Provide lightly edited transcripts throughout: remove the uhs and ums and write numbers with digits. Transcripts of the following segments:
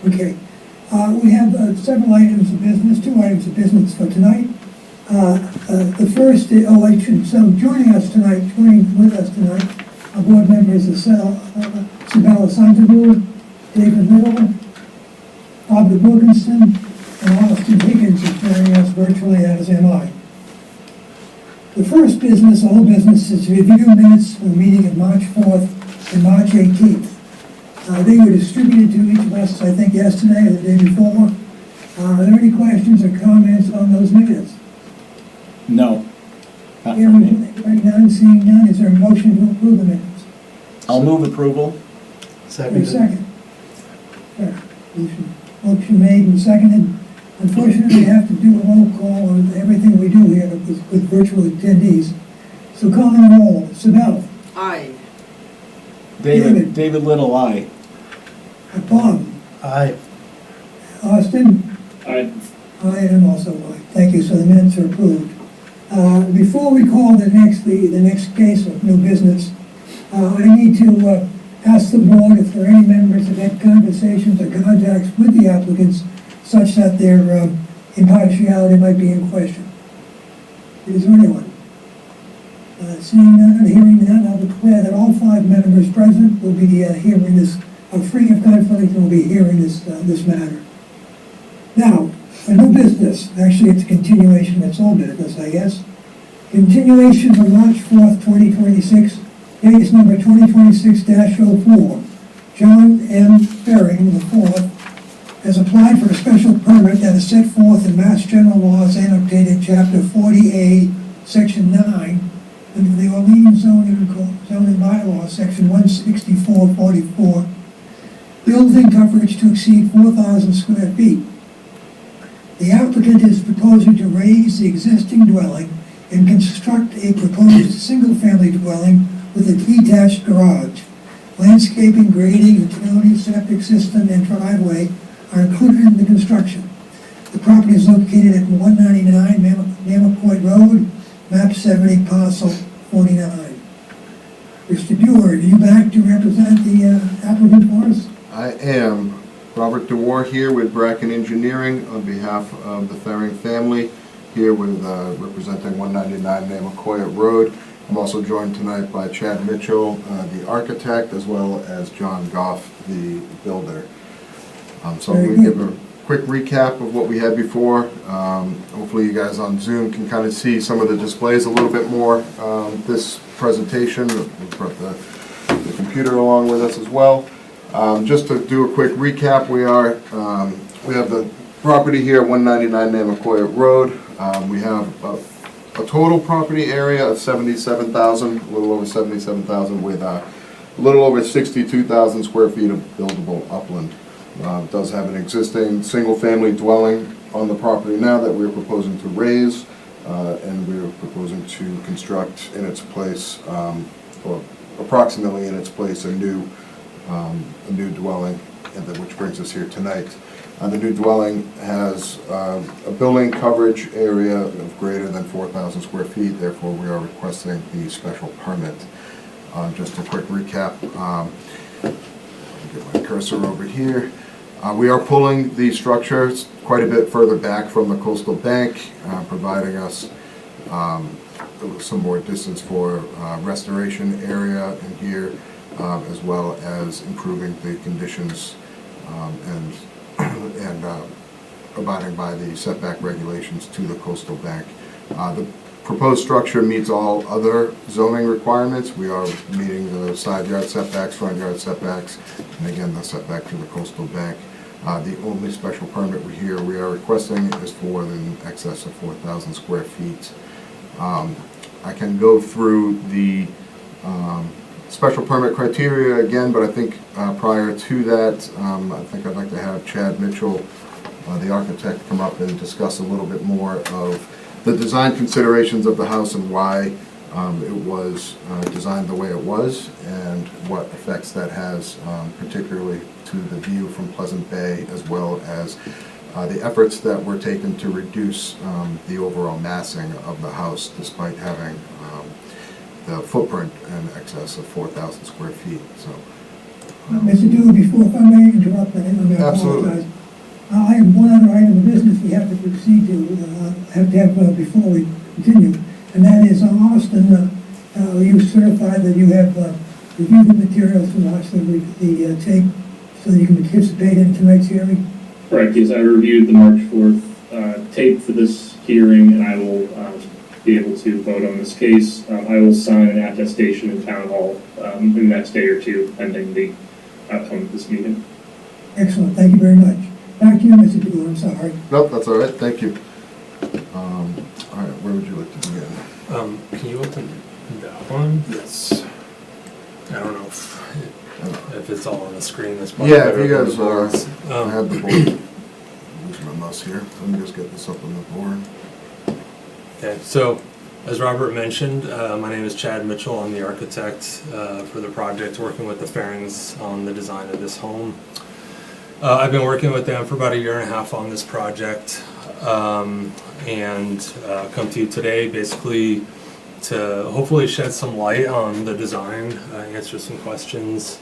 Okay. We have several items of business, 2 items of business for tonight. The first, joining with us tonight, our board members are Sabella Santaboo, David Little, Robert Wilkinson, and Austin Higgins is joining us virtually, as am I. The first business, all business, is to review minutes from the meeting of March 4th and March 18th. They were distributed to each of us, I think, yesterday or the day before. Are there any questions or comments on those minutes? No. Not Hearing from me. right none, seeing none, is there a motion to approve the minutes? I'll move approval. Is there a second? Yeah, motion made and seconded. Unfortunately, we have to do a roll call on everything we do here with virtual attendees. So calling the roll, Sabella. Aye. David Little, aye. Bob. Aye. Austin. Aye. I am also aye. Thank you, so the minutes are approved. Before we call the next case of new business, I need to ask the board if there are any members that had conversations or contacts with the applicants such that their impartiality might be in question. Is there anyone? Seeing none and hearing none, I'll declare that all 5 members present will be hearing this, free of conflict, and will be hearing this matter. Now, for new business, actually it's a continuation of its old business, I guess. Continuation from March 4th, 2026, case number 2026-04. John M. Ferring IV has applied for a special permit that is set forth in Mass General Laws annotated Chapter 40A, Section 9, under the Orleans zoning bylaw, Section 16444, building coverage to exceed 4,000 square feet. The applicant is proposing to raise the existing dwelling and construct a proposed single-family dwelling with a detached garage. Landscaping, grading, utility, septic system, and driveway are included in the construction. The property is located at 199 Mamacoit Road, map 70, parcel 49. Mr. Dewar, are you back to represent the applicant for us? I am. Robert DeWar here with Bracken Engineering on behalf of the Ferring family, here with representing 199 Mamacoit Road. I'm also joined tonight by Chad Mitchell, the architect, as well as John Goff, the builder. So I'm going to give a quick recap of what we had before. Hopefully you guys on Zoom can kind of see some of the displays a little bit more. This presentation, we've brought the computer along with us as well. Just to do a quick recap, we have the property here, 199 Mamacoit Road. We have a total property area of 77,000, a little over 77,000, with a little over 62,000 square feet of buildable upland. It does have an existing single-family dwelling on the property now that we're proposing to raise, and we're proposing to construct in its place, or approximately in its place, a new dwelling, which brings us here tonight. The new dwelling has a building coverage area of greater than 4,000 square feet, therefore we are requesting the special permit. Just a quick recap, get my cursor over here. We are pulling the structure quite a bit further back from the coastal bank, providing us some more distance for restoration area in here, as well as improving the conditions and abiding by the setback regulations to the coastal bank. The proposed structure meets all other zoning requirements. We are meeting the side yard setbacks, front yard setbacks, and again the setback to the coastal bank. The only special permit we are requesting is for in excess of 4,000 square feet. I can go through the special permit criteria again, but I think prior to that, I think I'd like to have Chad Mitchell, the architect, come up and discuss a little bit more of the design considerations of the house and why it was designed the way it was and what effects that has, particularly to the view from Pleasant Bay, as well as the efforts that were taken to reduce the overall massing of the house despite having the footprint in excess of 4,000 square feet. So Mr. Dewey, before, if I may interrupt, I Absolutely. apologize. I have one other item of business we have to proceed to, before we continue, and that is, Austin, you certified that you have reviewed the materials to watch the tape so that you can participate in tonight's hearing? Correct, yes, I reviewed the March 4th tape for this hearing, and I will be able to vote on this case. I will sign an attestation in Town Hall in the next day or two, pending the outcome of this meeting. Excellent, thank you very much. Back to you, Mr. Dewey, I'm sorry. Nope, that's all right, thank you. All right, where would you like to begin? Can you open that one? Yes. I don't know if it's all on the screen. That's probably Yeah, if you better guys than the boards. I have the board. Losing my mouse here. Let me just get this up on the board. Okay, so as Robert mentioned, my name is Chad Mitchell. I'm the architect for the project, working with the Fairings on the design of this home. I've been working with them for about a year and a half on this project, and come to you today basically to hopefully shed some light on the design, answer some questions,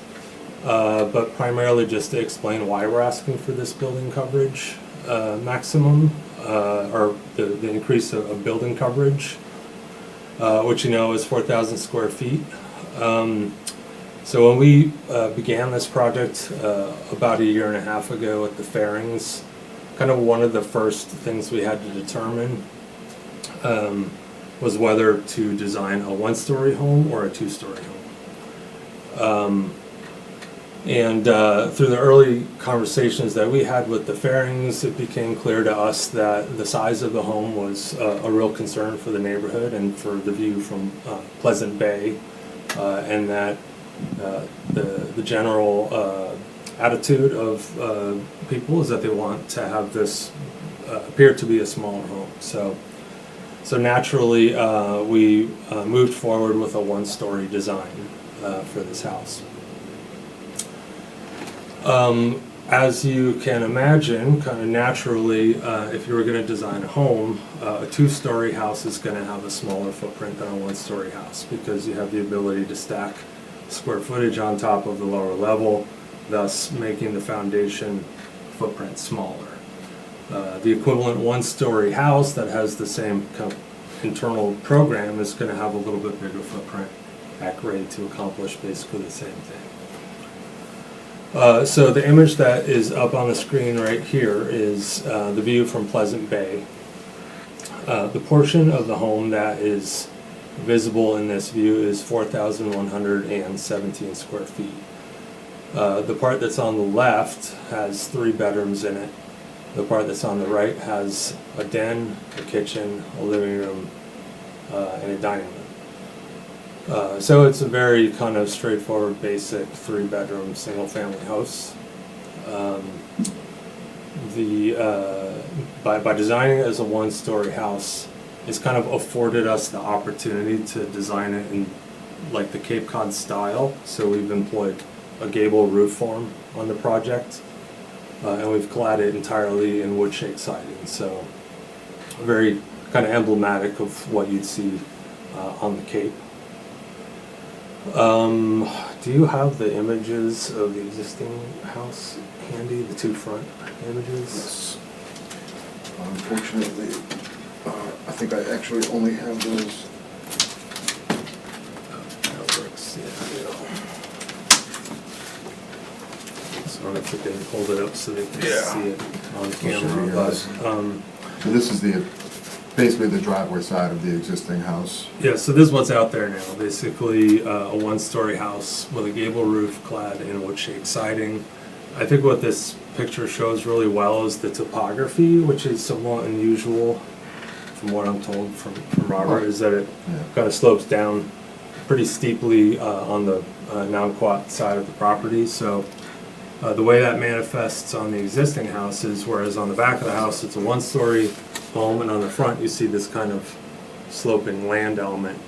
but primarily just to explain why we're asking for this building coverage maximum, or the increase of building coverage, which is 4,000 square feet. So when we began this project about a year and a half ago at the Fairings, kind of one of the first things we had to determine was whether to design a one-story home or a two-story home. And through the early conversations that we had with the Fairings, it became clear to us that the size of the home was a real concern for the neighborhood and for the view from Pleasant Bay, and that the general attitude of people is that they want to have this appear to be a smaller home. So naturally, we moved forward with a one-story design for this house. As you can imagine, kind of naturally, if you were going to design a home, a two-story house is going to have a smaller footprint than a one-story house because you have the ability to stack square footage on top of the lower level, thus making the foundation footprint smaller. The equivalent one-story house that has the same kind of internal program is going to have a little bit bigger footprint at grade to accomplish basically the same thing. So the image that is up on the screen right here is the view from Pleasant Bay. The portion of the home that is visible in this view is 4,117 square feet. The part that's on the left has 3 bedrooms in it. The part that's on the right has a den, a kitchen, a living room, and a dining room. So it's a very kind of straightforward, basic 3-bedroom, single-family house. By designing it as a one-story house, it's kind of afforded us the opportunity to design it in like the Cape Cod style. So we've employed a gable roof form on the project, and we've clad it entirely in wood shake siding. So very kind of emblematic of what you'd see on the Cape. Do you have the images of the existing house handy, the 2 front images? Yes. Unfortunately, I think I actually only have those. That works, yeah. So I don't know if we can hold it up so they can see it on camera, but, So this is basically the driveway side of the existing house. yeah, so this is what's out there now. Basically, a one-story house with a gable roof clad in wood shake siding. I think what this picture shows really well is the topography, which is somewhat unusual from what I'm told from Robert, is that it kind of slopes down pretty steeply on the Namquat side of the property. So the way that manifests on the existing house is, whereas on the back of the house it's a one-story home, and on the front you see this kind of sloping land element.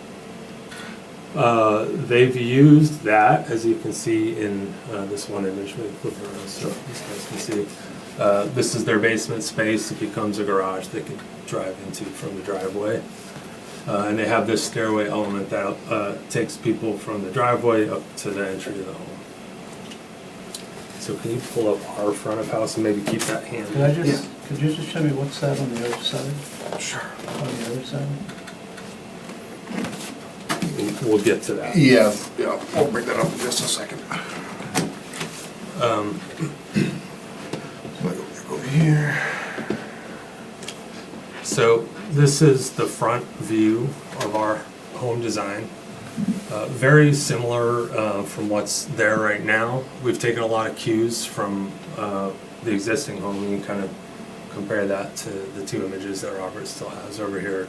They've used that, as you can see in this one image, maybe flip it around so these guys can see. This is their basement space. It becomes a garage they can drive into from the driveway. And they have this stairway element that takes people from the driveway up to the entry of the home. So can you pull up our front of house and maybe keep that handy? Could you just show me what's that on the other side? Sure. On the other side? We'll get to that. Yeah, we'll bring that up in just a second. Um, So I go back over here. So this is the front view of our home design. Very similar from what's there right now. We've taken a lot of cues from the existing home. You can kind of compare that to the two images that Robert still has over here.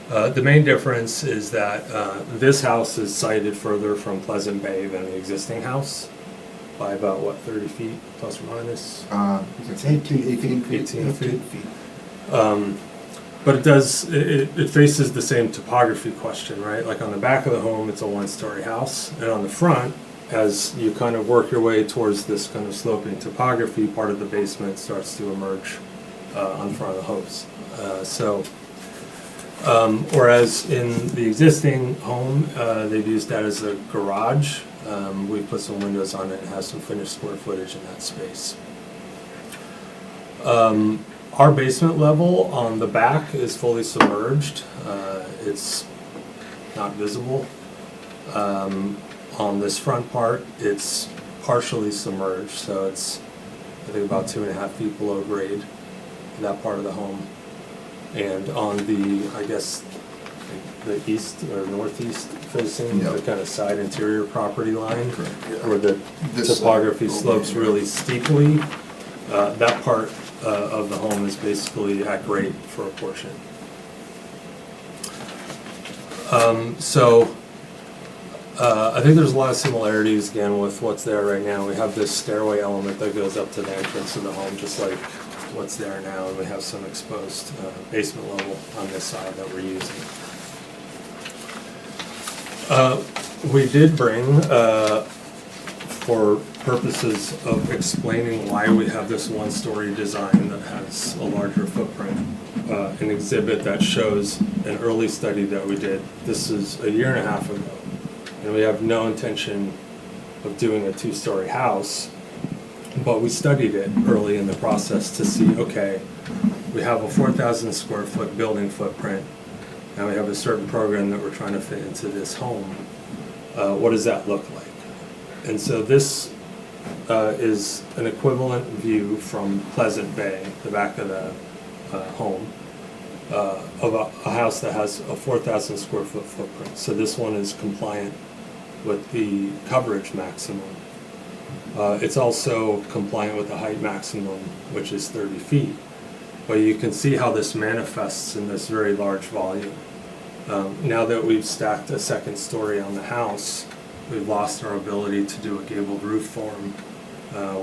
The main difference is that this house is sited further from Pleasant Bay than the existing house by about, what, 30 feet, plus or minus? It's 18 feet. 18 feet. But it faces the same topography question, right? Like on the back of the home, it's a one-story house, and on the front, as you kind of work your way towards this kind of sloping topography, part of the basement starts to emerge on the front of the house. Whereas in the existing home, they've used that as a garage. We've put some windows on it and has some finished square footage in that space. Our basement level on the back is fully submerged. It's not visible. On this front part, it's partially submerged, so it's, I think, about 2.5 feet below grade in that part of the home. And on the, I guess, the east or northeast facing, the kind of side interior property line, where the topography slopes really steeply, that part of the home is basically at grade for a portion. I think there's a lot of similarities again with what's there right now. We have this stairway element that goes up to the entrance of the home, just like what's there now, and we have some exposed basement level on this side that we're using. We did bring, for purposes of explaining why we have this one-story design that has a larger footprint, an exhibit that shows an early study that we did. This is 1.5 years ago, and we have no intention of doing a 2-story house, but we studied it early in the process to see, okay, we have a 4,000 square foot building footprint, and we have a certain program that we're trying to fit into this home. What does that look like? And so this is an equivalent view from Pleasant Bay, the back of the home, of a house that has a 4,000 square foot footprint. So this one is compliant with the coverage maximum. It's also compliant with the height maximum, which is 30 feet. But you can see how this manifests in this very large volume. Now that we've stacked a second story on the house, we've lost our ability to do a gabled roof form,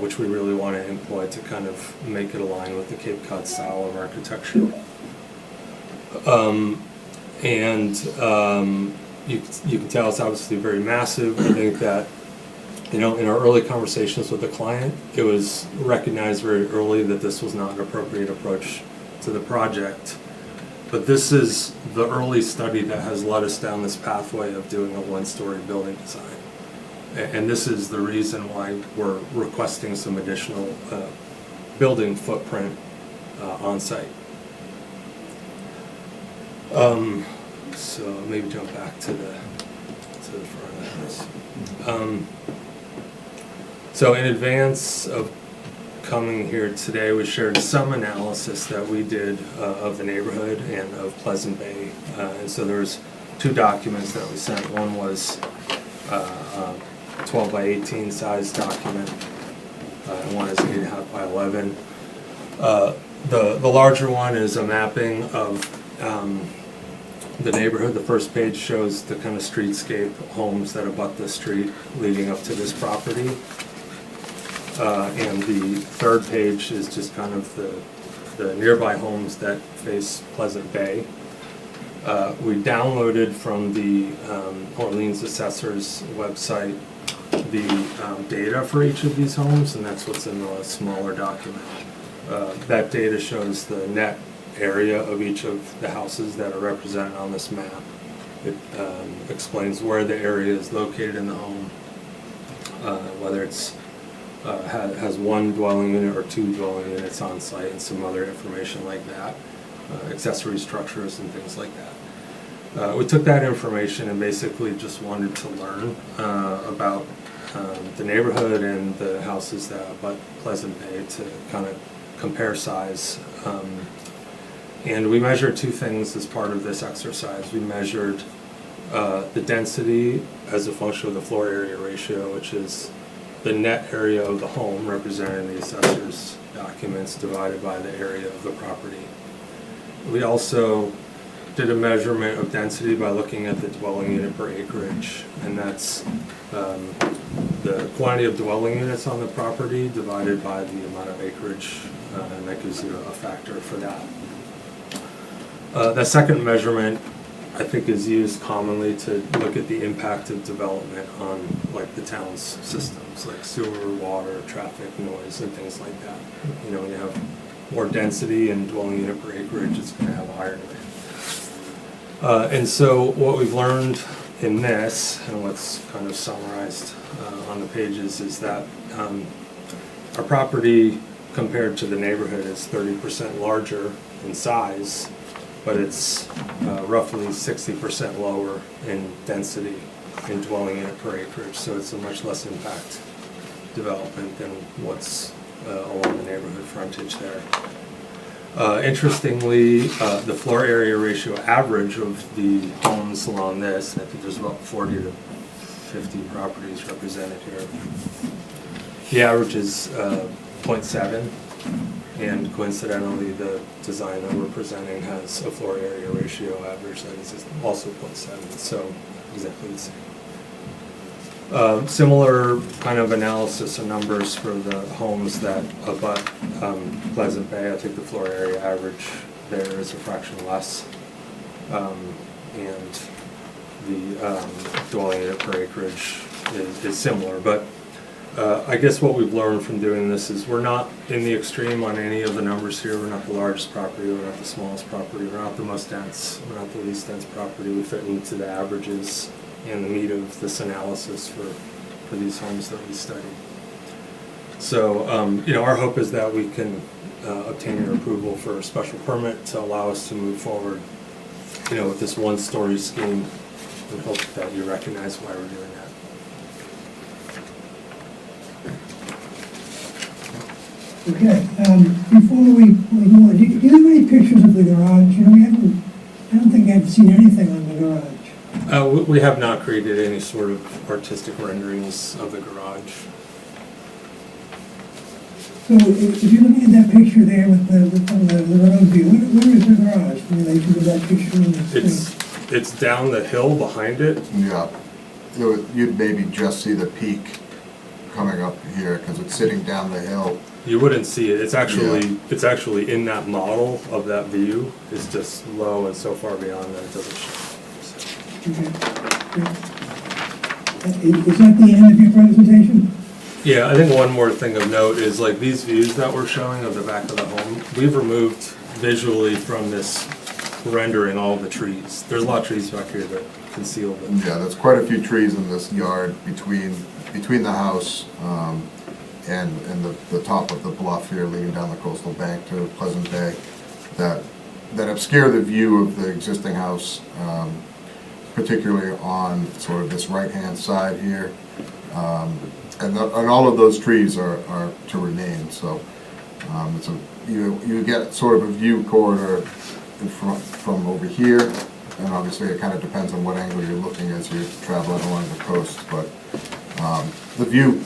which we really want to employ to kind of make it align with the Cape Cod style of architecture. You can tell it's obviously very massive. I think that, you know, in our early conversations with the client, it was recognized very early that this was not an appropriate approach to the project. But this is the early study that has led us down this pathway of doing a one-story building design. And this is the reason why we're requesting some additional building footprint on site. So maybe jump back to the front of the house. So in advance of coming here today, we shared some analysis that we did of the neighborhood and of Pleasant Bay. And so there's 2 documents that we sent. One was a 12 by 18 size document, and one is 8.5 by 11. The larger one is a mapping of the neighborhood. The first page shows the kind of streetscape homes that abut the street leading up to this property. And the third page is just kind of the nearby homes that face Pleasant Bay. We downloaded from the Orleans Assessor's website the data for each of these homes, and that's what's in the smaller document. That data shows the net area of each of the houses that are represented on this map. It explains where the area is located in the home, whether it's has one dwelling unit or two dwelling units on site and some other information like that, accessory structures and things like that. We took that information and basically just wanted to learn about the neighborhood and the houses that abut Pleasant Bay to kind of compare size. And we measured two things as part of this exercise. We measured the density as a function of the floor area ratio, which is the net area of the home represented in the assessor's documents divided by the area of the property. We also did a measurement of density by looking at the dwelling unit per acreage, and that's the quantity of dwelling units on the property divided by the amount of acreage, and that gives you a factor for that. The second measurement, I think, is used commonly to look at the impact of development on like the town's systems, like sewer, water, traffic, noise, and things like that. You know, when you have more density and dwelling unit per acreage, it's going to have a higher demand. And so what we've learned in this, and what's kind of summarized on the pages, is that our property compared to the neighborhood is 30% larger in size, but it's roughly 60% lower in density in dwelling unit per acreage. So it's a much less impact development than what's along the neighborhood frontage there. Interestingly, the floor area ratio average of the homes along this, I think there's about 40 to 50 properties represented here. The average is 0.7, and coincidentally, the design that we're presenting has a floor area ratio average that is also 0.7, so exactly the same. Similar kind of analysis of numbers for the homes that abut Pleasant Bay. I think the floor area average there is a fraction less, and the dwelling unit per acreage is similar. But I guess what we've learned from doing this is we're not in the extreme on any of the numbers here. We're not the largest property, we're not the smallest property, we're not the most dense, we're not the least dense property. We fit into the averages and the meat of this analysis for these homes that we studied. So, you know, our hope is that we can obtain your approval for a special permit to allow us to move forward, you know, with this one-story scheme, and hope that you recognize why we're doing that. Okay, before we move on, do you have any pictures of the garage? You know, I don't think I've seen anything on the garage. We have not created any sort of artistic renderings of the garage. So if you're looking at that picture there with the road view, where is the garage in relation to that picture on the screen? It's down the hill behind it. Yeah, you'd maybe just see the peak coming up here, because it's sitting down the hill. You wouldn't see it. It's actually in that model of that view. It's just low and so far beyond that it doesn't show. Okay. Is that the end of your presentation? Yeah, I think one more thing of note is like these views that we're showing of the back of the home, we've removed visually from this rendering all the trees. There's a lot of trees back here that conceal them. Yeah, there's quite a few trees in this yard between the house and the top of the bluff here leading down the coastal bank to Pleasant Bay that obscure the view of the existing house, particularly on sort of this right-hand side here. And all of those trees are to remain, so you get sort of a view corridor from over here, and obviously it kind of depends on what angle you're looking as you're traveling along the coast, but the view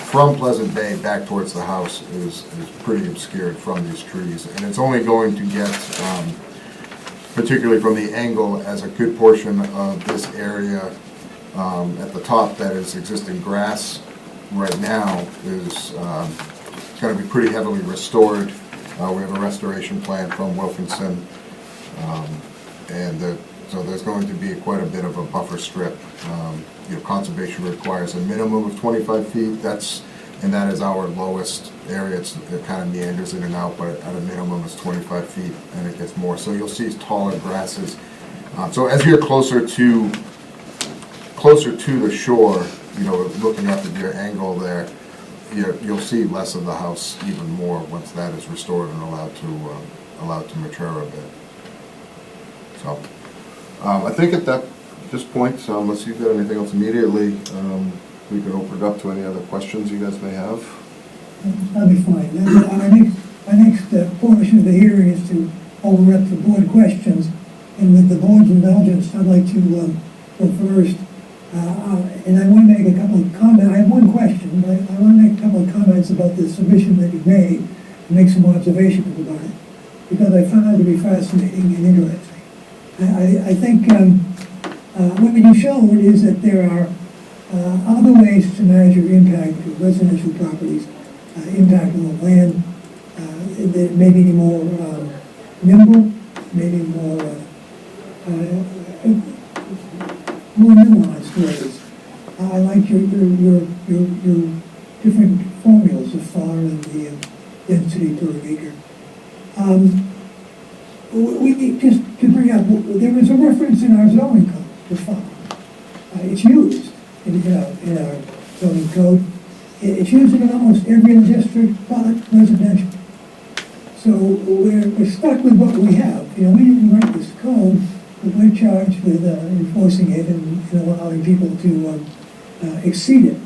from Pleasant Bay back towards the house is pretty obscured from these trees, and it's only going to get, particularly from the angle, as a good portion of this area at the top that is existing grass right now is going to be pretty heavily restored. We have a restoration plan from Wilkinson, so there's going to be quite a bit of a buffer strip. Conservation requires a minimum of 25 feet. That is our lowest area. It kind of meanders in and out, but at a minimum it's 25 feet, and it gets more. So you'll see taller grasses. So as you're closer to the shore, looking up at your angle there, you'll see less of the house even more once that is restored and allowed to mature a bit. So, I think at this point, unless you've got anything else immediately, we can open it up to any other questions you guys may have. That'll be fine. Our next portion of the hearing is to open up to board questions. And with the board's indulgence, I'd like to go first. And I want to make a couple of comments. I have one question, but I want to make a couple of comments about the submission that you made and make some observations about it, because I found it to be fascinating and interesting. I think what you showed is that there are other ways to measure impact of residential properties, impact on the land, that may be more nimble, maybe more nuanced ways. I like your different formulas of FAR and the density per acre. We just to bring up, there is a reference in our zoning code to FAR. It's used in our zoning code. It's used in almost every district, but residential. So we're stuck with what we have. We didn't write this code, but we're charged with enforcing it and allowing people to exceed it.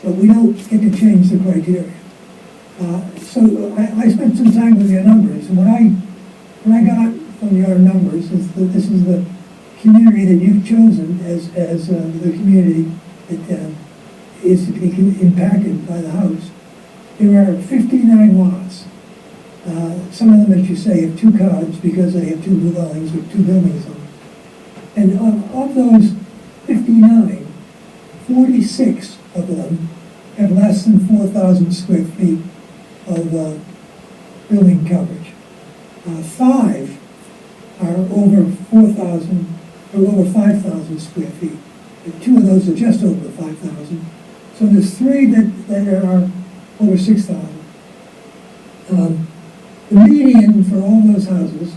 But we don't get to change the criteria. So I spent some time with your numbers, and what I got from your numbers is that this is the community that you've chosen as the community that is to be impacted by the house. There are 59 lots. Some of them, as you say, have 2 cards because they have 2 dwellings with 2 buildings on them. And of those 59, 46 of them have less than 4,000 square feet of building coverage. 5 are over 4,000 or over 5,000 square feet. And 2 of those are just over 5,000. So there's 3 that are over 6,000. The median for all those houses,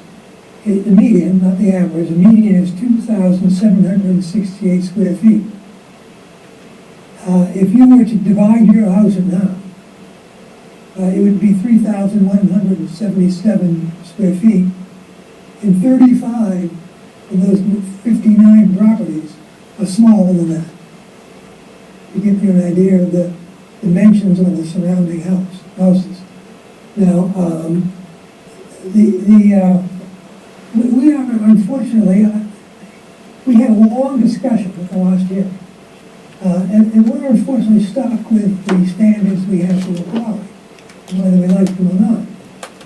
the median, not the average, the median is 2,768 square feet. If you were to divide your house in half, it would be 3,177 square feet. And 35 of those 59 properties are smaller than that. To give you an idea of the dimensions of the surrounding houses. Now, we are, unfortunately, we had a long discussion at the last year. And we're unfortunately stuck with the standards we have to apply, whether we like them or not.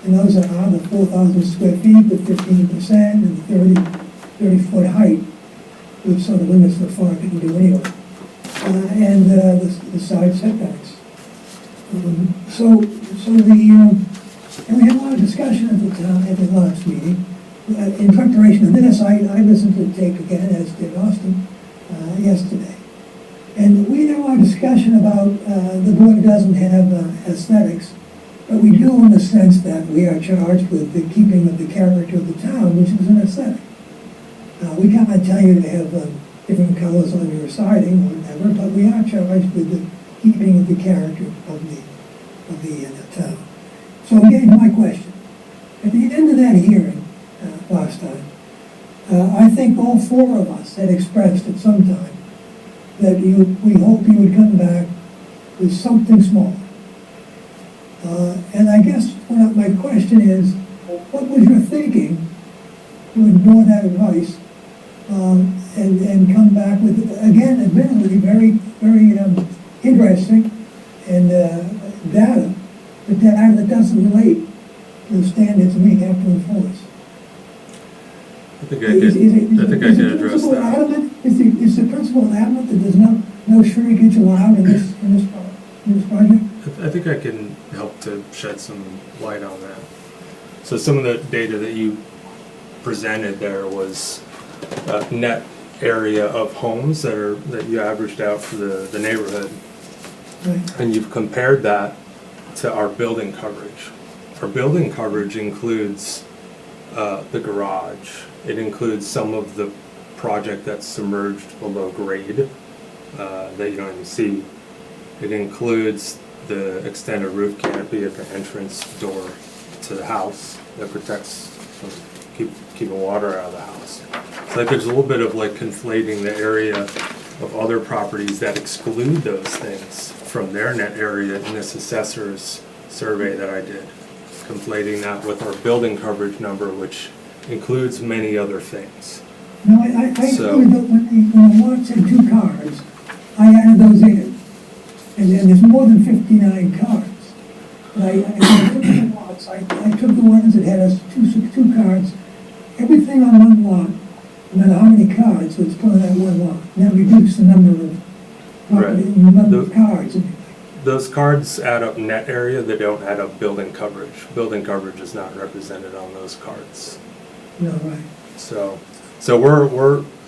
And those are the 4,000 square feet, the 15%, and the 30-foot height, which sort of limits the far you can do anyway. And the side setbacks. And we had a lot of discussion at the last meeting. In preparation of this, I listened to the tape again, as did Austin, yesterday. And we had a lot of discussion about the board doesn't have aesthetics, but we do in the sense that we are charged with the keeping of the character of the town, which is an aesthetic. We cannot tell you to have different colors on your siding or whatever, but we are charged with the keeping of the character of the town. So again, my question. At the end of that hearing last time, I think all 4 of us had expressed at some time that we hope you would come back with something small. And I guess my question is, what was your thinking to ignore that advice and come back with, again, admittedly, very, very interesting and data, but data that doesn't relate to the standards we have to enforce? I think I can address that. Is the principle adamant that there's no shrinkage allowed in this project? I think I can help to shed some light on that. So some of the data that you presented there was net area of homes that you averaged out for the neighborhood. Right. And you've compared that to our building coverage. Our building coverage includes the garage. It includes some of the project that's submerged below grade that you don't even see. It includes the extended roof canopy at the entrance door to the house that protects from keeping water out of the house. So like there's a little bit of like conflating the area of other properties that exclude those things from their net area in this assessor's survey that I did. Conflating that with our building coverage number, which includes many other things. No, I So- really don't, when the lot said 2 cars, I added those in. And then there's more than 59 cars. But I took the lots, I took the ones that had us two cars, everything on one lot, no matter how many cars, so it's put on that one lot. And that reduced the number of property, Right. the number of cars. Those cards add up net area, they don't add up building coverage. Building coverage is not represented on those cards. No, right. So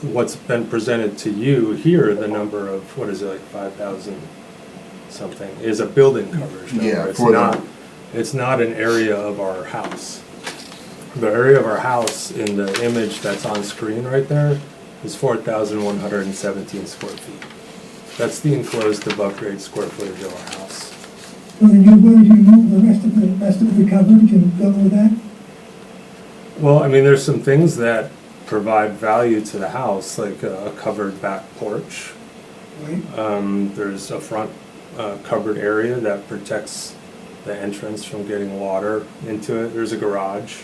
what's been presented to you here, the number of, what is it, like 5,000 something, is a building coverage number. Yeah, It's for the- not, it's not an area of our house. The area of our house in the image that's on screen right there is 4,117 square feet. That's the enclosed above grade square footage of our house. So then you're going to remove the rest of the coverage and go with that? Well, I mean, there's some things that provide value to the house, like a covered back porch. Right? There's a front covered area that protects the entrance from getting water into it. There's a garage.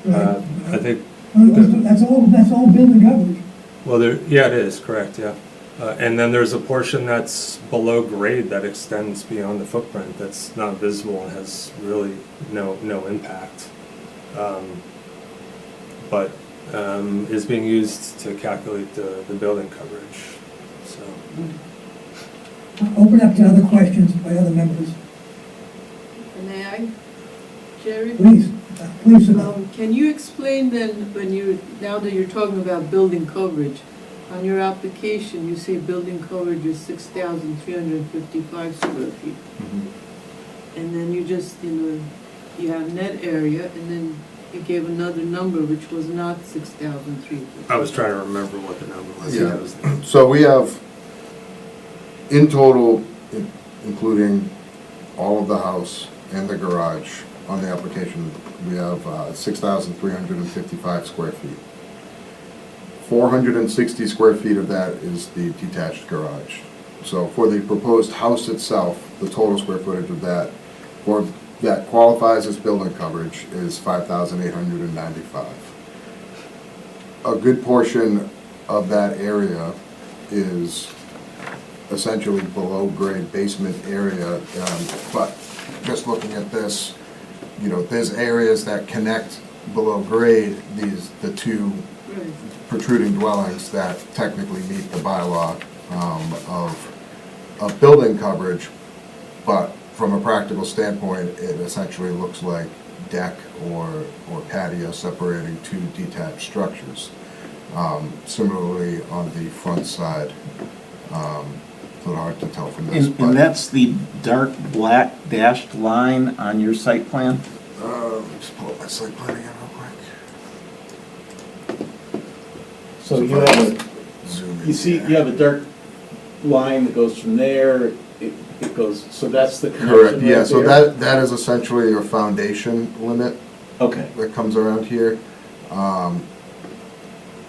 Right. I think, That's all building coverage. well, yeah, it is, correct, yeah. And then there's a portion that's below grade that extends beyond the footprint that's not visible and has really no impact. But is being used to calculate the building coverage, so. Open up to other questions by other members. May I, Jerry? Please, Can you explain then, now that you're talking about building coverage, on your application, you say building coverage is 6,355 square feet. And then you just, you have net area, and then you gave another number which was not 6,355. I was trying to remember what the number was. Yeah. That was- So we have, in total, including all of the house and the garage on the application, we have 6,355 square feet. 460 square feet of that is the detached garage. So for the proposed house itself, the total square footage of that, that qualifies as building coverage, is 5,895. A good portion of that area is essentially below grade basement area, but just looking at this, there's areas that connect below grade, the two Right. protruding dwellings that technically meet the bylaw of building coverage, but from a practical standpoint, it essentially looks like deck or patio separating two detached structures. Similarly, on the front side, it's a little hard to tell from this, but. And that's the dark black dashed line on your site plan? Let me just pull up my site plan again real quick. So if you I have, zoom in you see, here. you have a dark line that goes from there, it goes, so that's the connection Correct, yeah, right so there? that is essentially your foundation limit Okay, that comes around here.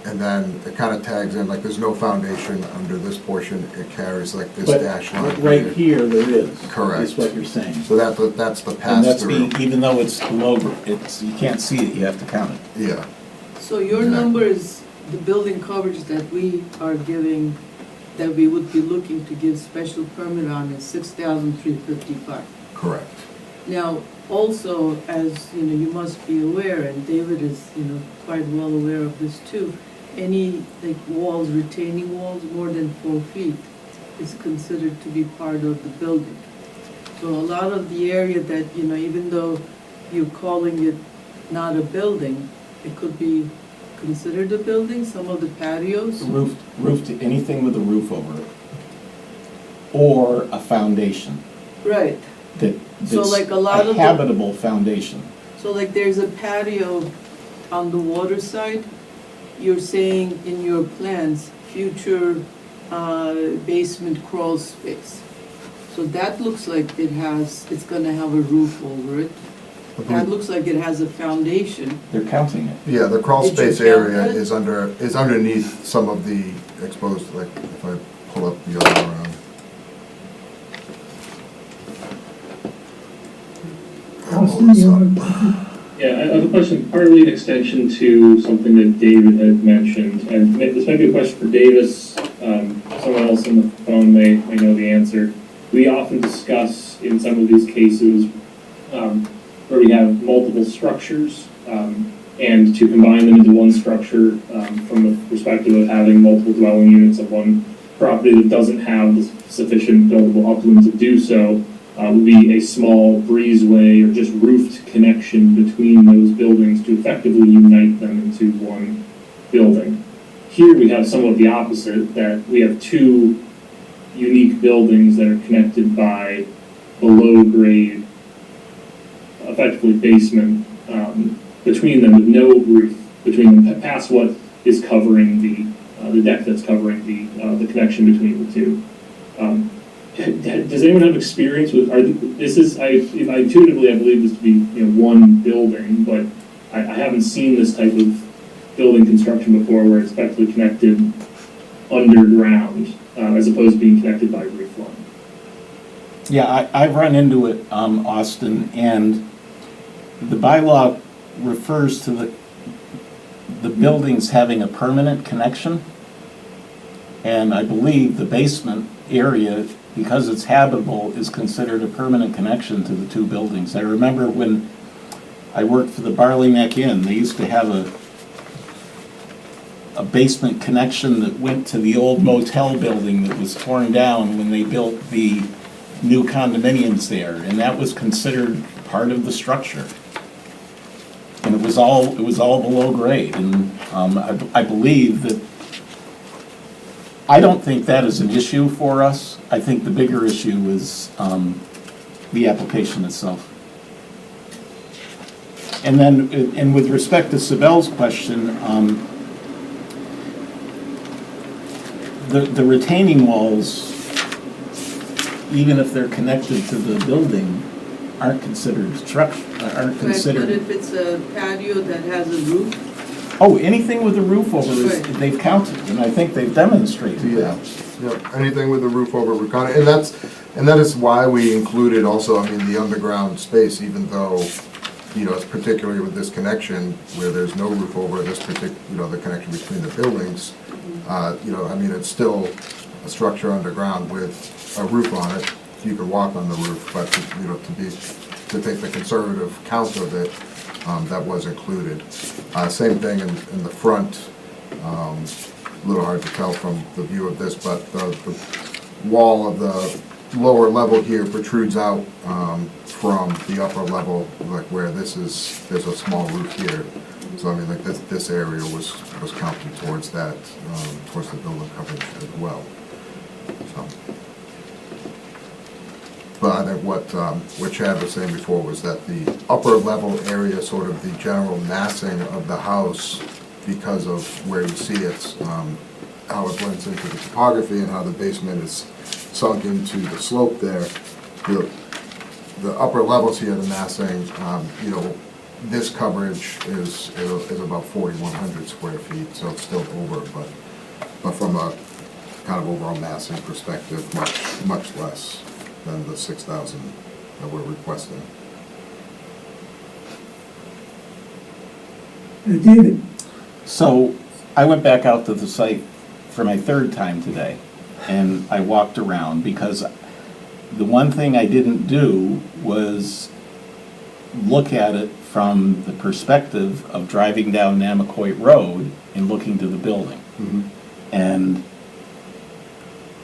And then it kind of tags in, like there's no foundation under this portion, it carries like this but dash line. right here there is. Correct. Is what you're saying. So that's the And that's pass-through. even though it's below, you can't see it, you have to count it. Yeah, So your Exactly. number is the building coverage that we are giving, that we would be looking to give special permit on is 6,355. correct. Now, also, as, you must be aware, and David is, quite well aware of this too, any, like, walls, retaining walls more than 4 feet is considered to be part of the building. So a lot of the area that, even though you're calling it not a building, it could be considered a building, some of the patios. Roof to anything with a roof over it. Or a foundation Right. So that's like a lot of the- habitable foundation. So like there's a patio on the water side, you're saying in your plans, future basement crawl space. So that looks like it's gonna have a roof over it. That looks like it has a foundation. They're counting it. Yeah, the crawl Did you space count area that? is underneath some of the exposed, like, if I pull up the other, Austin, you want to? Yeah, I have a question, partly an extension to something that David had mentioned, and this might be a question for Davis. Someone else on the phone may know the answer. We often discuss in some of these cases where we have multiple structures, and to combine them into one structure from the perspective of having multiple dwelling units of one property that doesn't have the sufficient buildable upland to do so, would be a small breezeway or just roofed connection between those buildings to effectively unite them into one building. Here we have somewhat the opposite, that we have two unique buildings that are connected by below grade, effectively basement, between them with no roof between them, past what is covering the deck that's covering the connection between the two. Does anyone have experience with, I intuitively I believe this to be, one building, but I haven't seen this type of building construction before where it's effectively connected underground, as opposed to being connected by roof line. Yeah, I've run into it, Austin, and the bylaw refers to the buildings having a permanent connection. And I believe the basement area, because it's habitable, is considered a permanent connection to the two buildings. I remember when I worked for the Barley Neck Inn, they used to have a basement connection that went to the old motel building that was torn down when they built the new condominiums there, and that was considered part of the structure. And it was all below grade, and I believe that, I don't think that is an issue for us. I think the bigger issue is the application itself. And then, and with respect to Sibel's question, the retaining walls, even if they're connected to the building, aren't considered structure, aren't considered. But if it's a patio that has a roof, Oh, anything with a roof over it, Right. they've counted, and I think they've demonstrated Yeah, that. yeah, anything with the roof over, we're kind of, and that is why we included also, I mean, the underground space, even though, it's particularly with this connection where there's no roof over this the connection between the buildings, I mean, it's still a structure underground with a roof on it. You could walk on the roof, but, to take the conservative count of it, that was included. Same thing in the front, a little hard to tell from the view of this, but the wall of the lower level here protrudes out from the upper level, like where there's a small roof here. So I mean, like this area was counted towards that, towards the building coverage as well. So. But I think what Chad was saying before was that the upper level area, sort of the general massing of the house, because of where you see it, how it blends into the topography and how the basement is sunk into the slope there, the upper levels here, the massing, this coverage is about 4,100 square feet, so it's still over, but from a kind of overall massing perspective, much less than the 6,000 that we're requesting. David, So I went back out to the site for my third time today, and I walked around because the one thing I didn't do was look at it from the perspective of driving down Namaquoit Road and looking to the building. And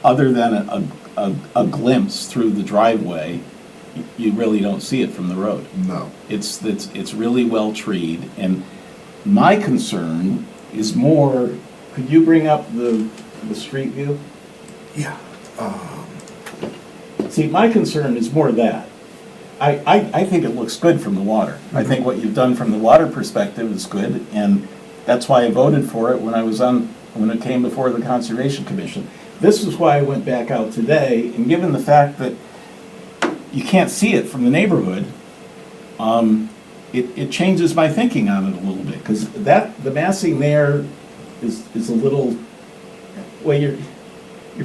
other than a glimpse through the driveway, you really don't see it from the road. No. It's really well treed, and my concern is more, could you bring up the street view? Yeah. See, my concern is more that. I think it looks good from the water. I think what you've done from the water perspective is good, and that's why I voted for it when it came before the Conservation Commission. This is why I went back out today, and given the fact that you can't see it from the neighborhood, it changes my thinking on it a little bit, because the massing there is a little, well, your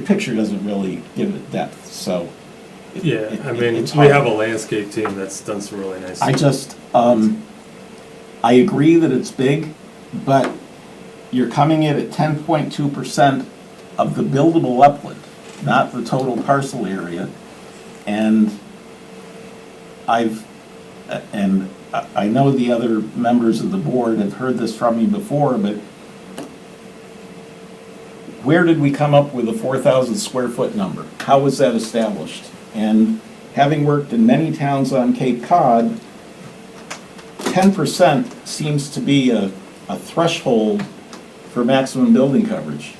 picture doesn't really give it depth, so. Yeah, I mean, it's we hard. have a landscape team that's done some really nice. I just, I agree that it's big, but you're coming in at 10.2% of the buildable upland, not the total parcel area. And I know the other members of the board have heard this from me before, but where did we come up with a 4,000 square foot number? How was that established? And having worked in many towns on Cape Cod, 10% seems to be a threshold for maximum building coverage,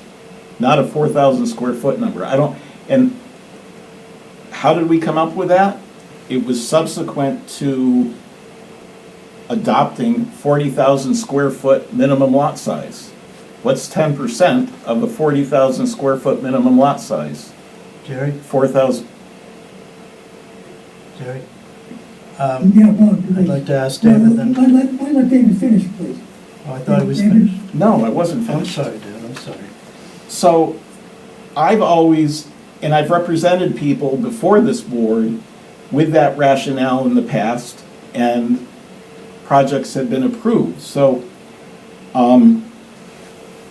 not a 4,000 square foot number. And how did we come up with that? It was subsequent to adopting 40,000 square foot minimum lot size. What's 10% of a 40,000 square foot minimum lot size? Jerry, 4,000. Jerry, Yeah, Bob, please. I'd like to ask Well, David then. let David finish, please. Oh, I thought he was David? finished. No, I wasn't I'm finished. sorry, David, I'm sorry. So I've always, and I've represented people before this board with that rationale in the past, and projects have been approved. So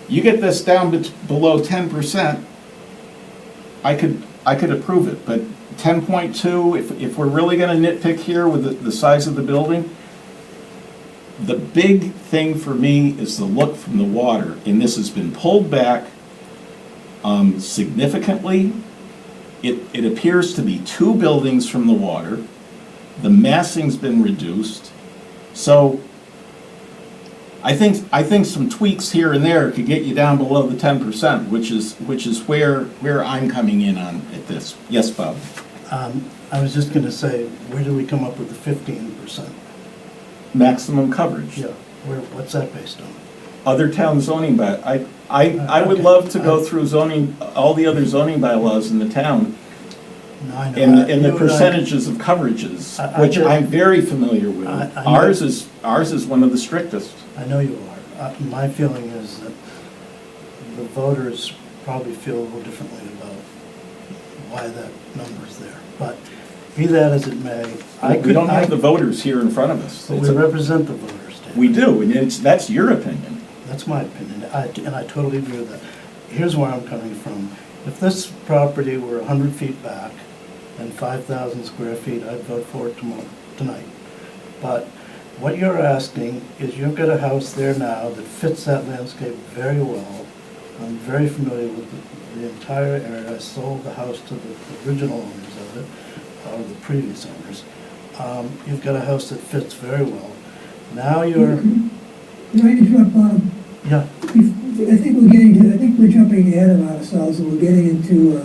you get this down below 10%, I could approve it, but 10.2, if we're really gonna nitpick here with the size of the building, the big thing for me is the look from the water, and this has been pulled back significantly. It appears to be 2 buildings from the water. The massing's been reduced. So I think some tweaks here and there could get you down below the 10%, which is where I'm coming in on at this. Yes, Bob? I was just gonna say, where do we come up with the 15%? Maximum coverage. Yeah, what's that based on? Other town zoning I would Okay. love to go through zoning, all the other zoning bylaws in the town, No, I know. and the You and I- percentages of coverages, I which did- I'm very familiar with. I know. Ours is one of the strictest. I know you are. My feeling is that the voters probably feel a little differently about why that number's there. But be that as it may, We don't have the voters here in front of us. But It's we a- represent the voters, David. We do, and that's your opinion. That's my opinion, and I totally agree with that. Here's where I'm coming from. If this property were 100 feet back and 5,000 square feet, I'd vote for it tonight. But what you're asking is you've got a house there now that fits that landscape very well. I'm very familiar with the entire area. I sold the house to the original owners of it, or the previous owners. You've got a house that fits very well. Now you're, Can I interrupt, Bob? yeah, I think we're jumping ahead of ourselves, and we're getting into,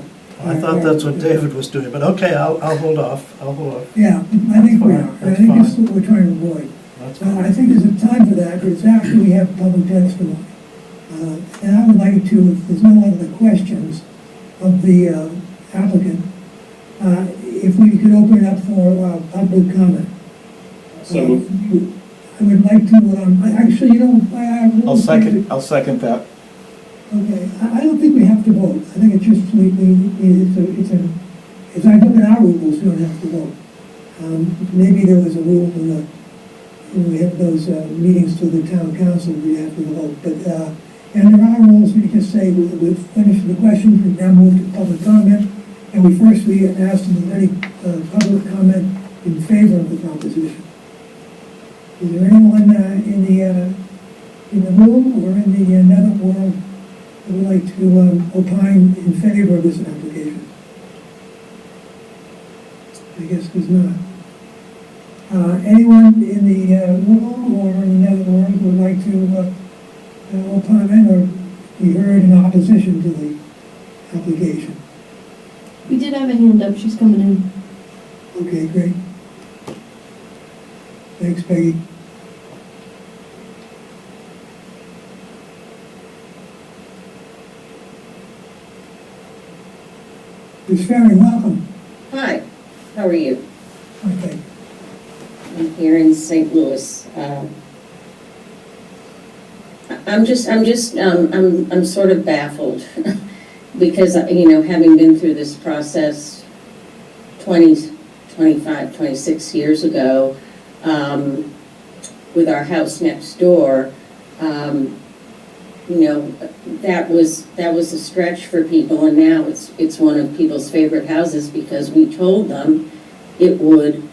I thought that's what David was doing, but okay, I'll hold off. Yeah, I think we are, That's and I think fine. that's what we're trying to avoid. That's I fine. think there's a time for that, but it's after we have public testimony. And I would like to, if there's no other questions of the applicant, if we could open it up for public comment. So I would like to, actually, you know, I'll second that. Okay, I don't think we have to vote. I think it's just, as I look at our rules, we don't have to vote. Maybe there was a rule when we have those meetings to the town council, we have to vote. But, and there are rules, we just say, we've finished the questions, we now move to public comment. And we asked if there's any public comment in favor of the proposition. Is there anyone in the room or in the nether world who would like to opine in favor of this application? I guess there's not. Anyone in the room or in the nether world who would like to opine or be heard in opposition to the application? We did have a hand up, she's coming in. Okay, great. Thanks, Peggy. Ms. Ferry, welcome. Hi, how are you? here in St. Louis. I'm sort of baffled because, you know, having been through this process 20, 25, 26 years ago, with our house next door, you know, that was a stretch for people, and now it's one of people's favorite houses because we told them it would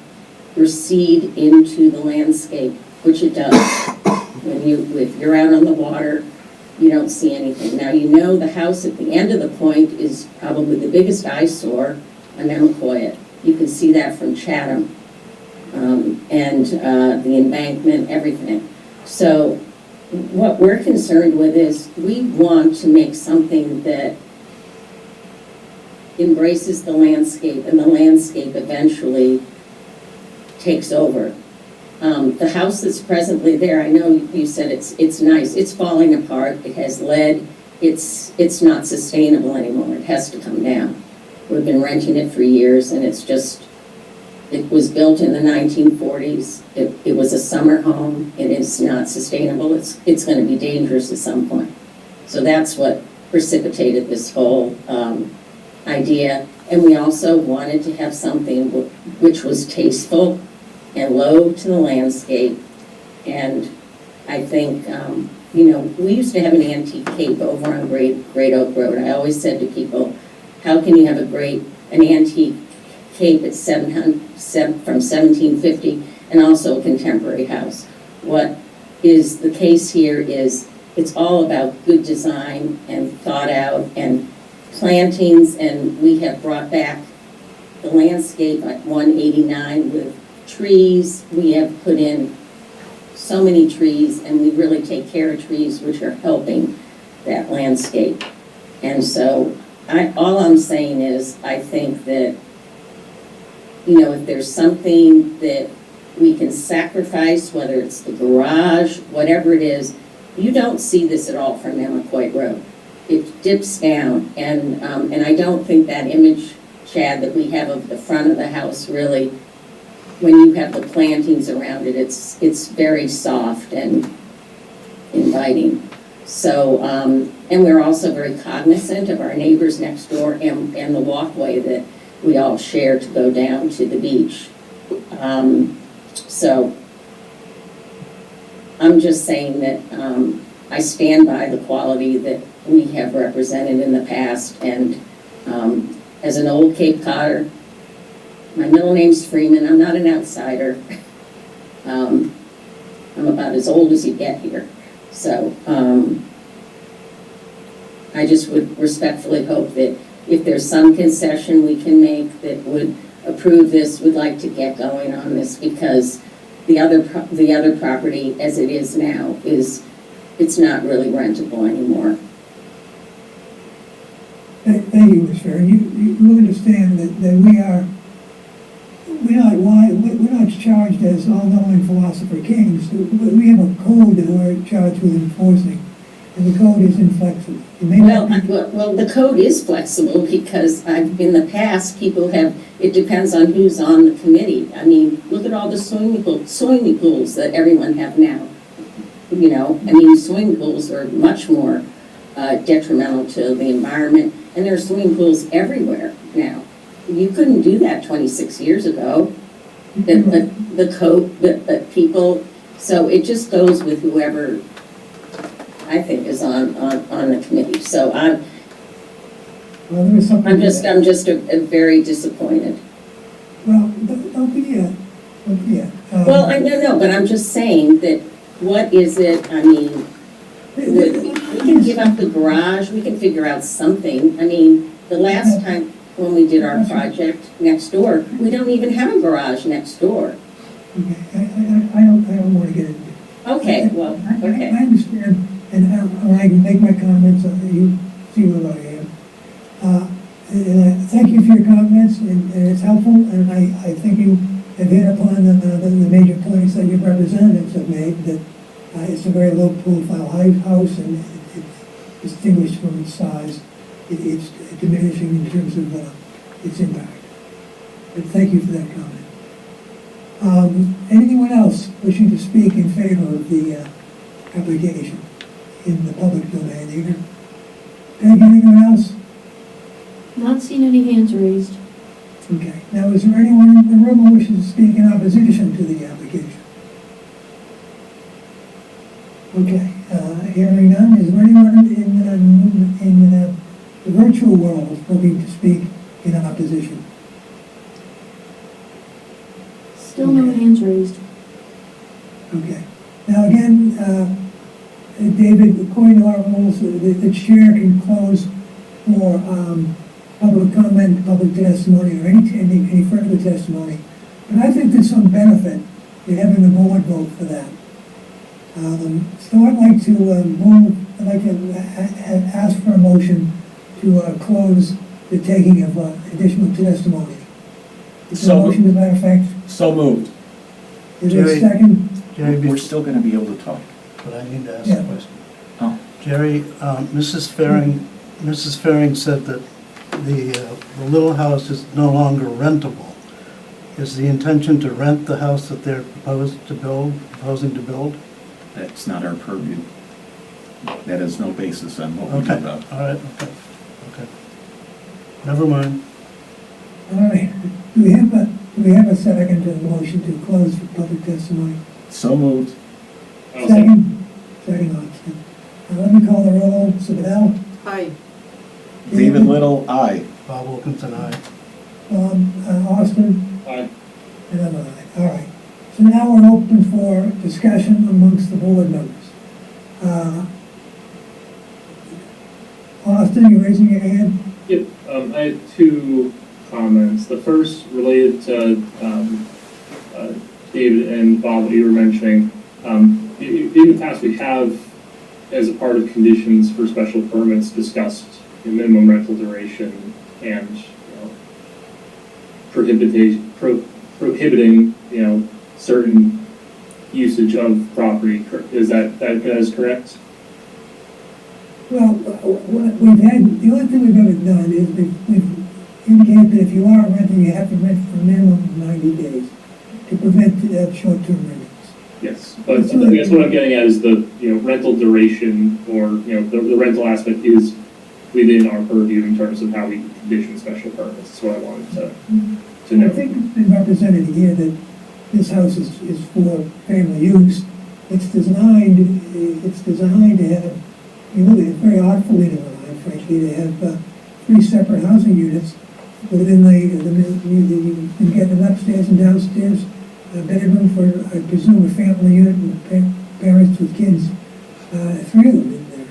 recede into the landscape, which it does. If you're out on the water, you don't see anything. Now, you know, the house at the end of the point is probably the biggest eyesore on Nemacollet. You can see that from Chatham, and the embankment, everything. So what we're concerned with is we want to make something that embraces the landscape, and the landscape eventually takes over. The house that's presently there, I know you said it's nice. It's falling apart. It has lead. It's not sustainable anymore. It has to come down. We've been renting it for years, and it's just, it was built in the 1940s. It was a summer home. It is not sustainable. It's going to be dangerous at some point. So that's what precipitated this whole idea. And we also wanted to have something which was tasteful and low to the landscape. And I think, you know, we used to have an antique cape over on Great Oak Road. I always said to people, how can you have an antique cape at from 1750 and also a contemporary house? What is the case here is it's all about good design and thought out and plantings, and we have brought back the landscape at 189 with trees. We have put in so many trees, and we really take care of trees, which are helping that landscape. And so all I'm saying is I think that, you know, if there's something that we can sacrifice, whether it's the garage, whatever it is, you don't see this at all from Nemacollet Road. It dips down, and I don't think that image, Chad, that we have of the front of the house really, when you have the plantings around it, it's very soft and inviting. So, and we're also very cognizant of our neighbors next door and the walkway that we all share to go down to the beach. So I'm just saying that I stand by the quality that we have represented in the past, and as an old Cape Codder, my middle name's Freeman. I'm not an outsider. I'm about as old as you get here. So I just would respectfully hope that if there's some concession we can make that would approve this, would like to get going on this, because the other property as it is now it's not really rentable anymore. Thank you, Ms. Fair. You understand that we're not charged as all-knowing philosopher kings. We have a code that we're charged with enforcing, and the code is inflexible. Well, the code is flexible because in the past, people have, it depends on who's on the committee. I mean, look at all the swimming pools that everyone have now. You know, I mean, swimming pools are much more detrimental to the environment, and there are swimming pools everywhere now. You couldn't do that 26 years ago. The code, but people, so it just goes with whoever I think is on the committee. So I'm just very disappointed. Well, don't be yet. Well, I don't know, but I'm just saying that what is it? I mean, we can give up the garage. We can figure out something. I mean, the last time when we did our project next door, we don't even have a garage next door. Okay, I don't want to get into it. Okay, well, okay. I understand, and I can make my comments, you see what I am. And thank you for your comments, and it's helpful, and I think you have hit upon the major points that your representatives have made, that it's a very low-profile house, and it's distinguished from its size. It's diminishing in terms of its impact. But thank you for that comment. Anyone else wishing to speak in favor of the application in the public domain? Either Peg, anyone else? Not seen any hands raised. Okay. Now, is there anyone in the room who wishes to speak in opposition to the application? Okay, hearing none, is there anyone in the virtual world looking to speak in opposition? Still no hands raised. Okay. Now, again, David, according to our rules, the chair can close for public comment, public testimony, or any further testimony. But I think there's some benefit in having the board vote for that. So I'd like to ask for a motion to close the taking of additional testimony. Is there a So- motion to that effect? So moved. Is there a Jerry. second? Jerry, We're still gonna be able to talk. but I need to ask Yeah. a question. Oh. Jerry, Mrs. Faring said that the little house is no longer rentable. Is the intention to rent the house that they're proposing to build? That's not our purview. That has no basis on what we Okay, do about. all right, okay. Never mind. All right. Do we have a second to the motion to close for public testimony? So moved. I'll second. Second Austin. Let me call the roll. Sabadell? Aye. David Little, aye. Bob Wilkinson, aye. Austin? Aye. And I'm aye. All right. So now we're open for discussion amongst the board members. Austin, you raising your hand? Yep, I had two comments. The first related to David and Bob, what you were mentioning. In the past, we have, as a part of conditions for special permits, discussed the minimum rental duration and prohibiting certain usage of property. Is that is correct? Well, what we've had, the only thing we've ever done is we've indicated that if you are renting, you have to rent for a minimum of 90 days to prevent short-term rentals. Yes, but I guess what I'm getting at is the rental duration or the rental aspect is within our purview in terms of how we condition special permits. That's what I wanted to know. I think it's been represented here that this house is for family use. It's designed to have, you look at it, very artfully designed, frankly, to have 3 separate housing units within you can get an upstairs and downstairs bedroom for, I presume, a family unit and parents with kids, 3 of them in there.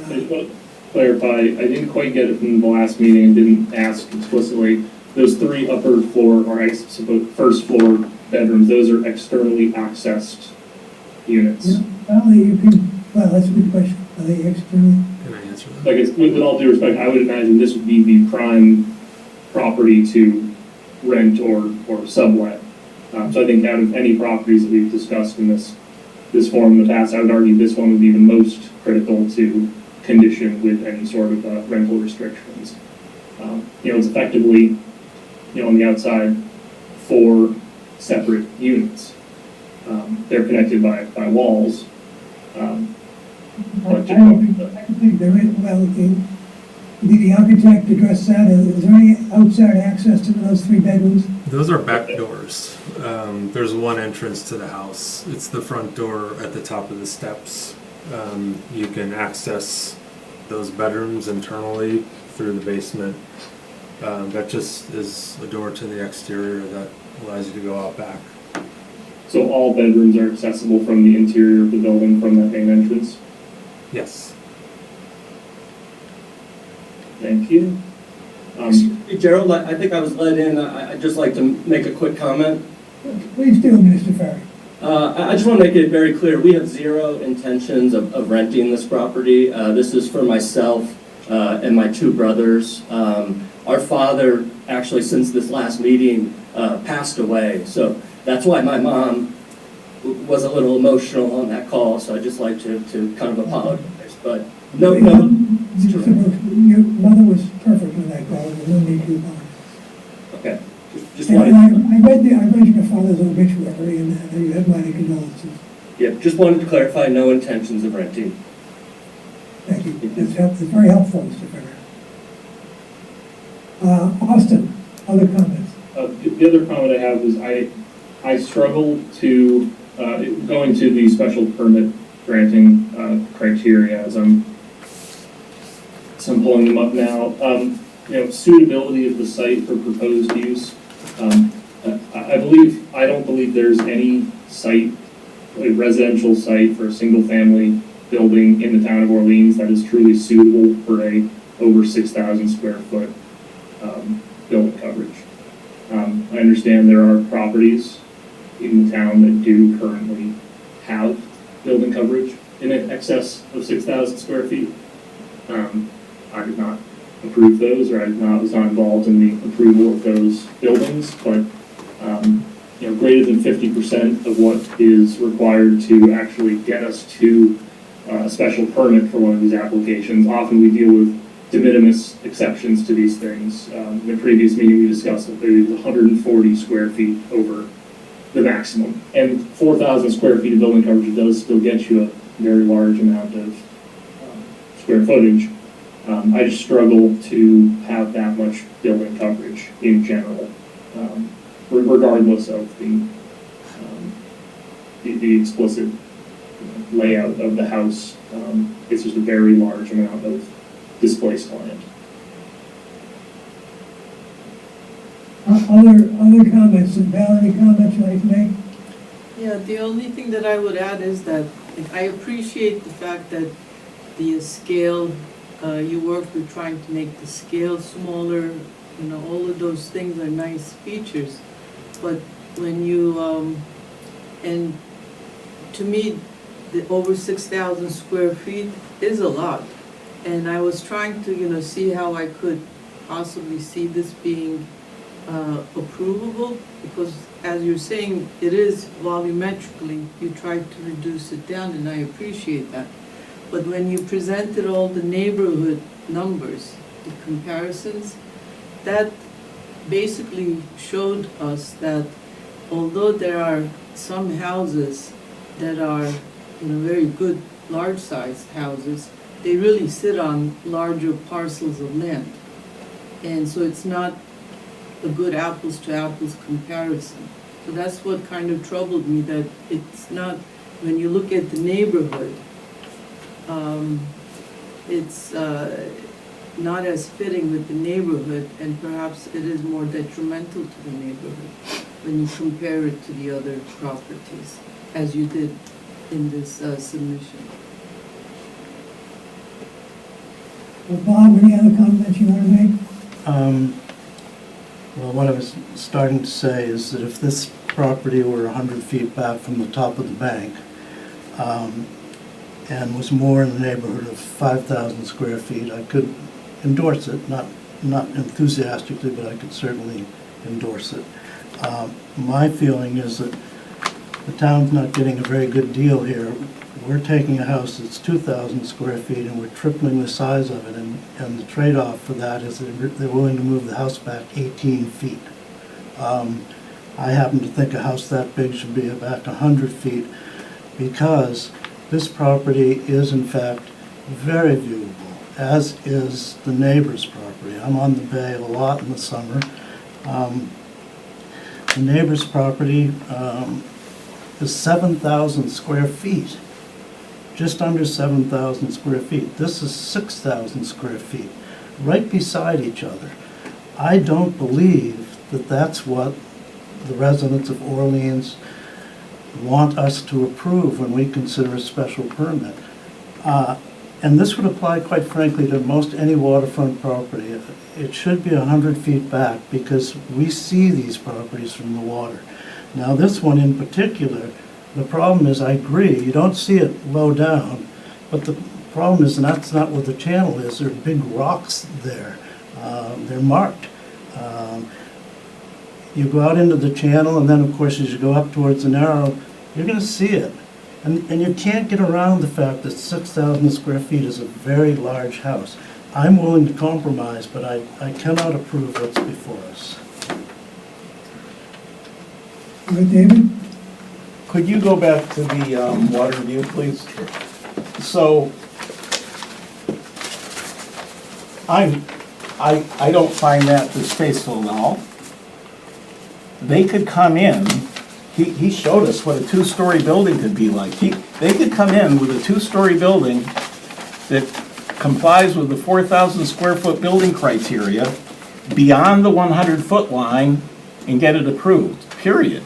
I just want to clarify, I didn't quite get it from the last meeting and didn't ask explicitly. Those 3 upper floor, or I suppose first floor bedrooms, those are externally accessed units. Well, that's a good question. Are they externally? Can I answer that? Like, with all due respect, I would imagine this would be the prime property to rent or sublet. So I think out of any properties that we've discussed in this forum in the past, I would argue this one would be the most critical to condition with any sort of rental restrictions. It's effectively, on the outside, 4 separate units. They're connected by walls. I don't think there is, well, did the architect address that? Is there any outside access to those 3 bedrooms? Those are back doors. There's one entrance to the house. It's the front door at the top of the steps. You can access those bedrooms internally through the basement. That just is a door to the exterior that allows you to go out back. So all bedrooms are accessible from the interior of the building from that main entrance? Yes. Thank you. Gerald, I think I was let in. I'd just like to make a quick comment. Please do, Mr. Ferry. I just want to make it very clear, we have 0 intentions of renting this property. This is for myself and my 2 brothers. Our father, actually, since this last meeting, passed away. So that's why my mom was a little emotional on that call. So I'd just like to kind of apologize. But no. Your mother was perfect when I called, and no need to apologize. Okay. just And wanted, I read your father's obituary, and you have my condolences. yeah, just wanted to clarify, no intentions of renting. Thank you. It's very helpful, Mr. Ferrer. Austin, other comments? The other comment I have is I struggle to, going to the special permit granting criteria as I'm pulling them up now. Suitability of the site for proposed use. I don't believe there's any site, a residential site for a single-family building in the town of Orleans that is truly suitable for a over 6,000 square foot building coverage. I understand there are properties in the town that do currently have building coverage in excess of 6,000 square feet. I did not approve those, or was not involved in the approval of those buildings, but greater than 50% of what is required to actually get us to a special permit for one of these applications. Often we deal with de minimis exceptions to these things. In the previous meeting we discussed that there was 140 square feet over the maximum. And 4,000 square feet of building coverage does still get you a very large amount of square footage. I just struggle to have that much building coverage in general, regardless of the explicit layout of the house. It's just a very large amount of displaced land. Other comments, and Val, any comments you'd like to make? Yeah, the only thing that I would add is that I appreciate the fact that the scale, you worked with trying to make the scale smaller, all of those things are nice features. But when you, and to me, the over 6,000 square feet is a lot. And I was trying to, see how I could possibly see this being approvable, because as you're saying, it is volumetrically, you tried to reduce it down, and I appreciate that. But when you presented all the neighborhood numbers, the comparisons, that basically showed us that although there are some houses that are, very good, large-sized houses, they really sit on larger parcels of land. And so it's not a good apples-to-apples comparison. So that's what kind of troubled me, that it's not, when you look at the neighborhood, it's not as fitting with the neighborhood, and perhaps it is more detrimental to the neighborhood when you compare it to the other properties, as you did in this submission. Well, Bob, any other comments you want to make? Well, what I was starting to say is that if this property were 100 feet back from the top of the bank, and was more in the neighborhood of 5,000 square feet, I could endorse it, not enthusiastically, but I could certainly endorse it. My feeling is that the town's not getting a very good deal here. We're taking a house that's 2,000 square feet and we're tripling the size of it, and the trade-off for that is that they're willing to move the house back 18 feet. I happen to think a house that big should be back 100 feet because this property is in fact very viewable, as is the neighbor's property. I'm on the bay a lot in the summer. The neighbor's property is 7,000 square feet, just under 7,000 square feet. This is 6,000 square feet, right beside each other. I don't believe that that's what the residents of Orleans want us to approve when we consider a special permit. And this would apply, quite frankly, to most any waterfront property. It should be 100 feet back because we see these properties from the water. Now, this one in particular, the problem is, I agree, you don't see it low down, but the problem is, and that's not where the channel is, there are big rocks there. They're marked. You go out into the channel, and then, of course, as you go up towards the Narrow, you're going to see it. And you can't get around the fact that 6,000 square feet is a very large house. I'm willing to compromise, but I cannot approve what's before us. All right, David? Could you go back to the water view, please? So, I don't find that distasteful at all. They could come in, he showed us what a two-story building could be like. They could come in with a two-story building that complies with the 4,000 square foot building criteria beyond the 100-foot line and get it approved, period.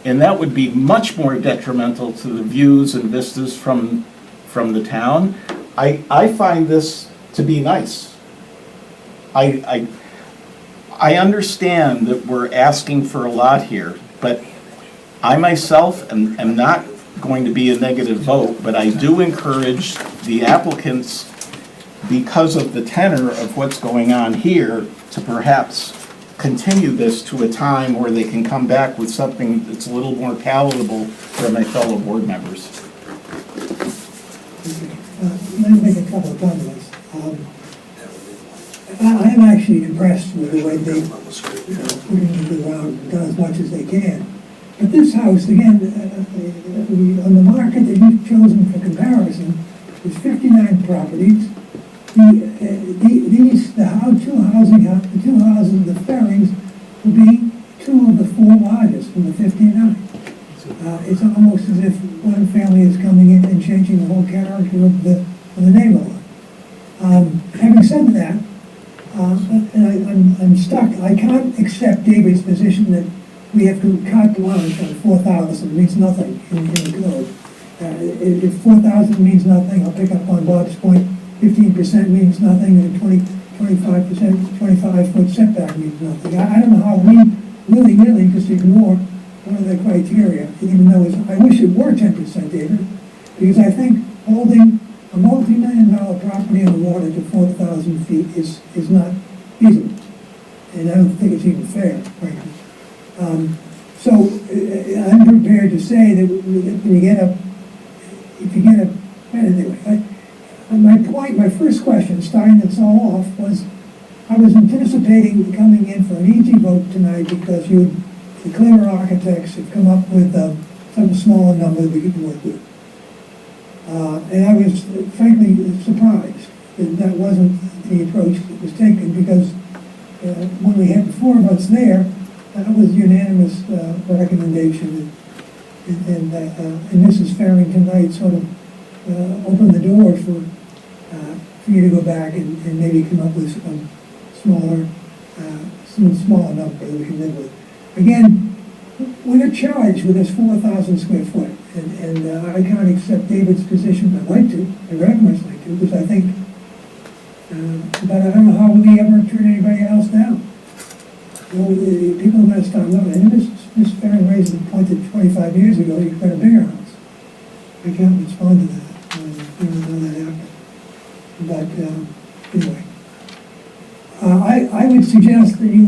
And that would be much more detrimental to the views and vistas from the town. I find this to be nice. I understand that we're asking for a lot here, but I myself am not going to be a negative vote, but I do encourage the applicants, because of the tenor of what's going on here, to perhaps continue this to a time where they can come back with something that's a little more palatable for my fellow board members. Let me make a couple of comments. I am actually impressed with the way they put into the ground, done as much as they can. But this house, again, on the market that you've chosen for comparison, is 59 properties. The two houses, the Fairings, will be two of the four largest from the 59. It's almost as if one family is coming in and changing the whole character of the neighborhood. Having said that, and I'm stuck. I can't accept David's position that we have to carte blanche on 4,000 means nothing in the code. If 4,000 means nothing, I'll pick up on Bob's point. 15% means nothing, and 25%, 25-foot setback means nothing. I don't know how we really just ignore one of the criteria, even though I wish it were 10%, David, because I think holding a multi-million-dollar property on the water to 4,000 feet is not feasible, and I don't think it's even fair, frankly. So I'm prepared to say that when you get anyway. My point, my first question, starting this all off, was I was anticipating coming in for an easy vote tonight because the clever architects have come up with some smaller number that we could work with. And I was frankly surprised that wasn't the approach that was taken, because when we had the four of us there, that was unanimous recommendation. And Mrs. Farring tonight sort of opened the door for you to go back and maybe come up with some smaller number that we can live with. Again, we're charged with this 4,000 square foot, and I can't accept David's position. I'd like to, I very much like to, because I think, but I don't know how we ever turn anybody else down. People are going to start looking. And Ms. Farring raised the point that 25 years ago you could put a bigger house. I can't respond to that. Even though that happened. But anyway, I would suggest that you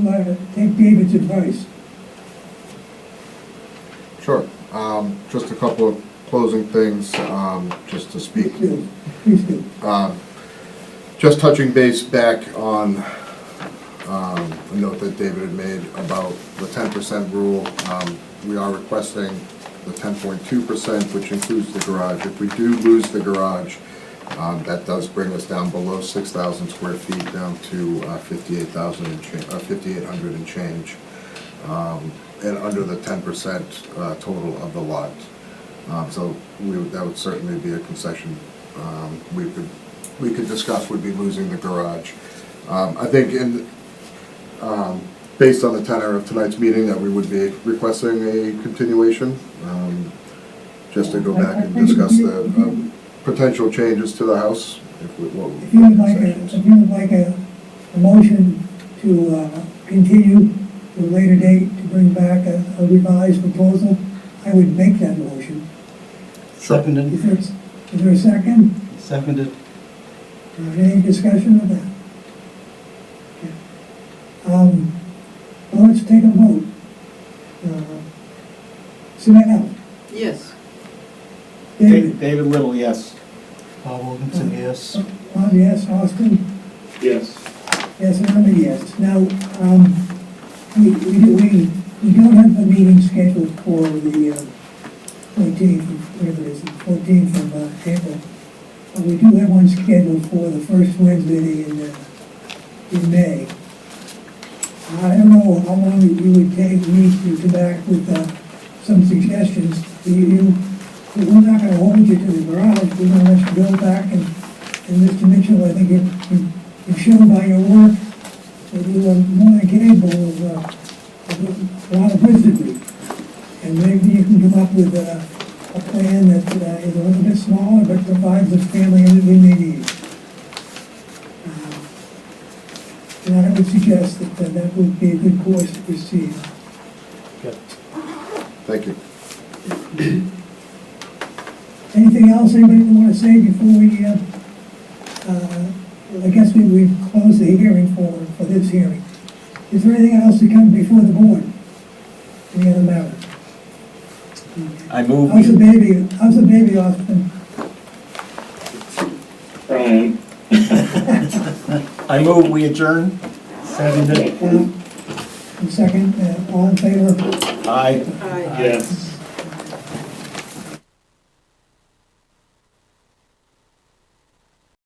take David's advice. Sure. Just a couple of closing things, just to speak. Please do. Just touching base back on a note that David had made about the 10% rule. We are requesting the 10.2%, which includes the garage. If we do lose the garage, that does bring us down below 6,000 square feet, down to 5,800 and change, and under the 10% total of the lot. So that would certainly be a concession we could discuss, would be losing the garage. I think based on the tenor of tonight's meeting, that we would be requesting a continuation, just to go back and discuss the potential changes to the house. If you would like a motion to continue to a later date to bring back a revised proposal, I would make that motion. Seconded. Is there a second? Seconded. Any discussion of that? Okay. Well, let's take a vote. Samantha? Yes. David Little, yes. Paul Wilkinson, yes. Bob, yes. Austin? Yes. Yes, and I'm a yes. Now, we We don't have a meeting scheduled for the 14th, whatever it is, the 14th of April. But we do have one scheduled for the first Wednesday in May. I don't know how long you would take me to come back with some suggestions. We're not gonna hold you to the garage, we're gonna let you go back and Mr. Mitchell, I think you've shown by your work that you are more than capable of a lot of wizardry. And maybe you can come up with a plan that is a little bit smaller but provides the family everything they need. And I would suggest that that would be a good course to proceed. Thank you. Anything else anybody want to say before we, I guess we've closed the hearing for this hearing. Is there anything else to come before the board? Any other matter? I move. How's the baby, Austin? Brian, I move we adjourn. Seconded. And second, all in favor? Aye. Aye. yes.